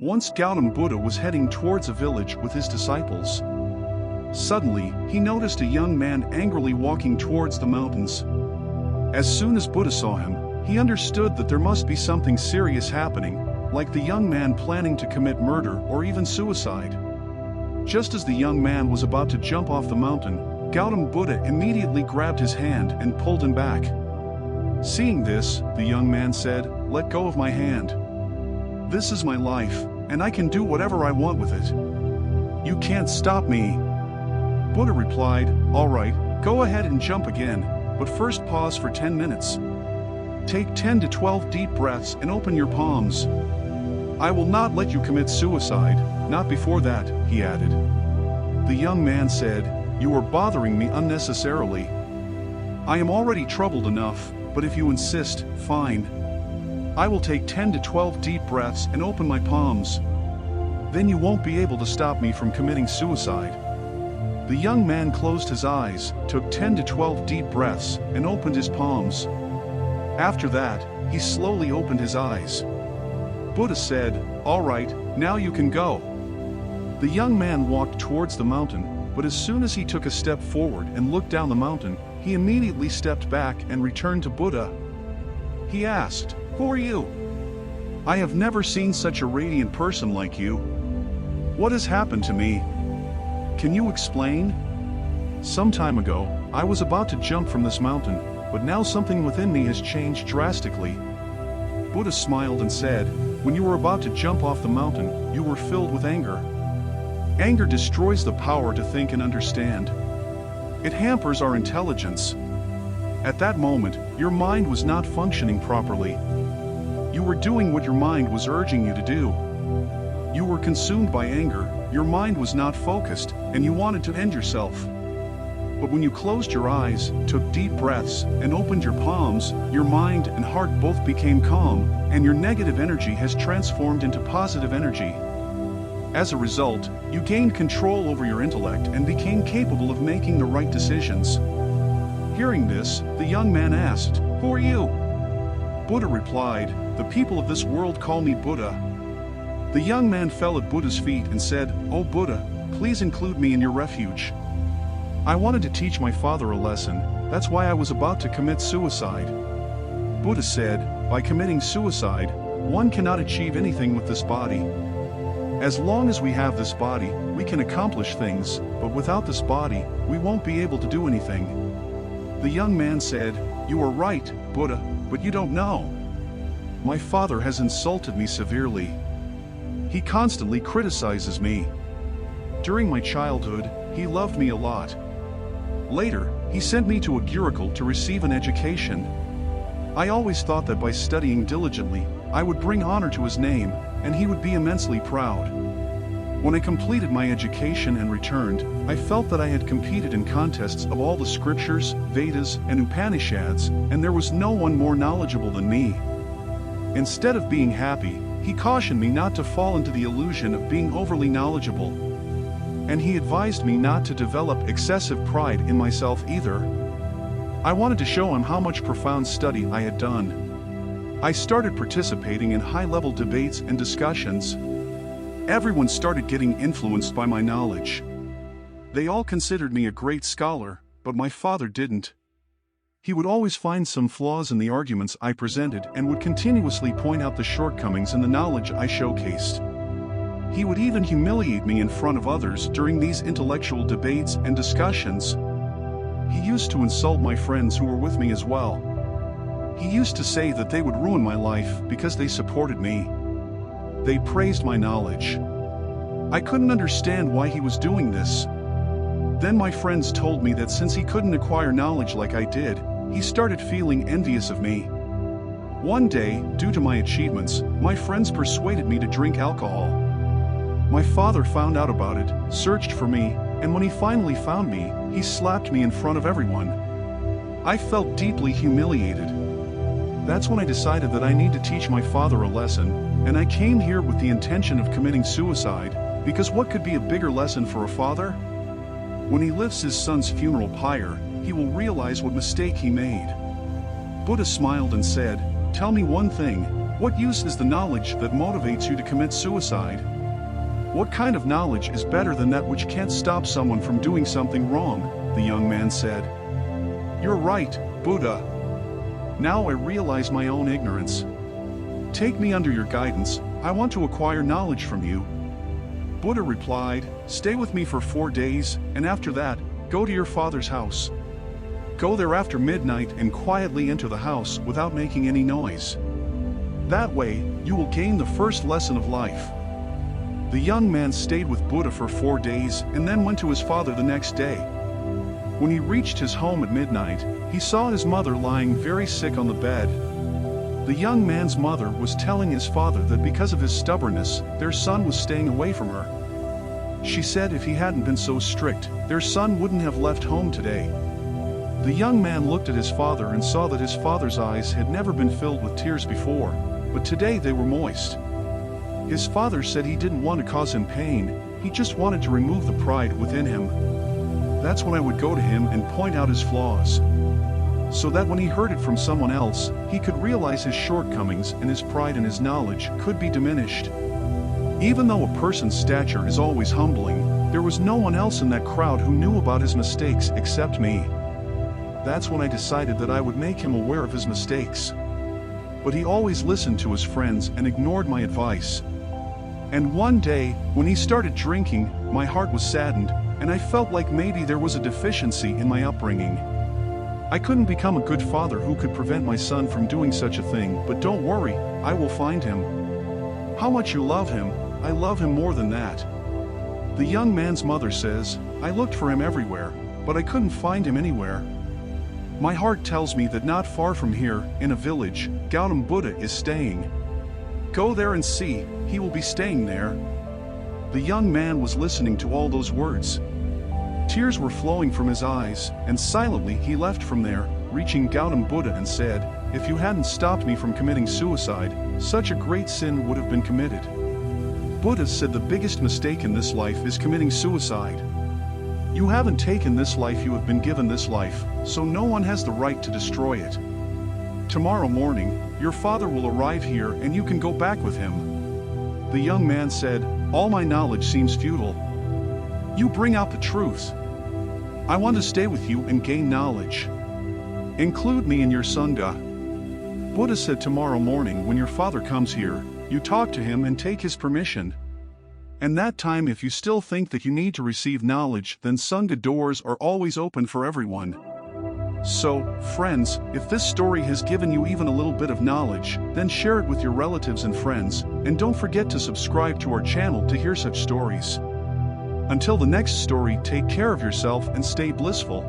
Once Gautam Buddha was heading towards a village with his disciples. Suddenly, he noticed a young man angrily walking towards the mountains. As soon as Buddha saw him, he understood that there must be something serious happening, like the young man planning to commit murder or even suicide. Just as the young man was about to jump off the mountain, Gautam Buddha immediately grabbed his hand and pulled him back. Seeing this, the young man said, "Let go of my hand. This is my life, and I can do whatever I want with it. You can't stop me." Buddha replied, "All right, go ahead and jump again, but first pause for 10 minutes. Take 10 to 12 deep breaths and open your palms. I will not let you commit suicide, not before that," he added. The young man said, "You are bothering me unnecessarily. I am already troubled enough, but if you insist, fine. I will take 10 to 12 deep breaths and open my palms. Then you won't be able to stop me from committing suicide." The young man closed his eyes, took 10 to 12 deep breaths, and opened his palms. After that, he slowly opened his eyes. Buddha said, "All right, now you can go." The young man walked towards the mountain, but as soon as he took a step forward and looked down the mountain, he immediately stepped back and returned to Buddha. He asked, "Who are you? I have never seen such a radiant person like you. What has happened to me? Can you explain? Some time ago, I was about to jump from this mountain, but now something within me has changed drastically." Buddha smiled and said, "When you were about to jump off the mountain, you were filled with anger. Anger destroys the power to think and understand. It hampers our intelligence. At that moment, your mind was not functioning properly. You were doing what your mind was urging you to do. You were consumed by anger, your mind was not focused, and you wanted to end yourself. But when you closed your eyes, took deep breaths, and opened your palms, your mind and heart both became calm, and your negative energy has transformed into positive energy. As a result, you gained control over your intellect and became capable of making the right decisions." Hearing this, the young man asked, "Who are you?" Buddha replied, "The people of this world call me Buddha." The young man fell at Buddha's feet and said, "Oh Buddha, please include me in your refuge. I wanted to teach my father a lesson, that's why I was about to commit suicide." Buddha said, "By committing suicide, one cannot achieve anything with this body. As long as we have this body, we can accomplish things, but without this body, we won't be able to do anything." The young man said, "You are right, Buddha, but you don't know. My father has insulted me severely. He constantly criticizes me. During my childhood, he loved me a lot. Later, he sent me to a gurukul to receive an education. I always thought that by studying diligently, I would bring honor to his name, and he would be immensely proud. When I completed my education and returned, I felt that I had competed in contests of all the scriptures, Vedas, and Upanishads, and there was no one more knowledgeable than me. Instead of being happy, he cautioned me not to fall into the illusion of being overly knowledgeable. And he advised me not to develop excessive pride in myself either. I wanted to show him how much profound study I had done. I started participating in high-level debates and discussions. Everyone started getting influenced by my knowledge. They all considered me a great scholar, but my father didn't. He would always find some flaws in the arguments I presented and would continuously point out the shortcomings in the knowledge I showcased. He would even humiliate me in front of others during these intellectual debates and discussions. He used to insult my friends who were with me as well. He used to say that they would ruin my life because they supported me. They praised my knowledge. I couldn't understand why he was doing this. Then my friends told me that since he couldn't acquire knowledge like I did, he started feeling envious of me. One day, due to my achievements, my friends persuaded me to drink alcohol. My father found out about it, searched for me, and when he finally found me, he slapped me in front of everyone. I felt deeply humiliated. That's when I decided that I need to teach my father a lesson, and I came here with the intention of committing suicide, because what could be a bigger lesson for a father? When he lifts his son's funeral pyre, he will realize what mistake he made. Buddha smiled and said, "Tell me one thing, What use is the knowledge that motivates you to commit suicide? What kind of knowledge is better than that which can't stop someone from doing something wrong? The young man said. You're right, Buddha. Now I realize my own ignorance. Take me under your guidance, I want to acquire knowledge from you. Buddha replied, stay with me for 4 days, and after that, go to your father's house. Go there after midnight and quietly enter the house without making any noise. That way, you will gain the first lesson of life. The young man stayed with Buddha for 4 days and then went to his father the next day. When he reached his home at midnight, he saw his mother lying very sick on the bed. The young man's mother was telling his father that because of his stubbornness, their son was staying away from her. She said if he hadn't been so strict, their son wouldn't have left home today. The young man looked at his father and saw that his father's eyes had never been filled with tears before, but today they were moist. His father said he didn't want to cause him pain, he just wanted to remove the pride within him. That's when I would go to him and point out his flaws, so that when he heard it from someone else, he could realize his shortcomings and his pride and his knowledge could be diminished. Even though a person's stature is always humbling, there was no one else in that crowd who knew about his mistakes except me. That's when I decided that I would make him aware of his mistakes. But he always listened to his friends and ignored my advice. And one day, when he started drinking, my heart was saddened, and I felt like maybe there was a deficiency in my upbringing. I couldn't become a good father who could prevent my son from doing such a thing, but don't worry, I will find him. How much you love him, I love him more than that. The young man's mother says, I looked for him everywhere, but I couldn't find him anywhere. My heart tells me that not far from here, in a village, Gautam Buddha is staying. Go there and see, he will be staying there. The young man was listening to all those words. Tears were flowing from his eyes, and silently he left from there, reaching Gautam Buddha and said, if you hadn't stopped me from committing suicide, such a great sin would have been committed. Buddha said the biggest mistake in this life is committing suicide. You haven't taken this life, you have been given this life, so no one has the right to destroy it. Tomorrow morning, your father will arrive here and you can go back with him. The young man said, all my knowledge seems futile. You bring out the truth. I want to stay with you and gain knowledge. Include me in your Sangha. Buddha said tomorrow morning when your father comes here, you talk to him and take his permission. And that time if you still think that you need to receive knowledge, then Sangha doors are always open for everyone. So, friends, if this story has given you even a little bit of knowledge, then share it with your relatives and friends, and don't forget to subscribe to our channel to hear such stories. Until the next story, take care of yourself and stay blissful.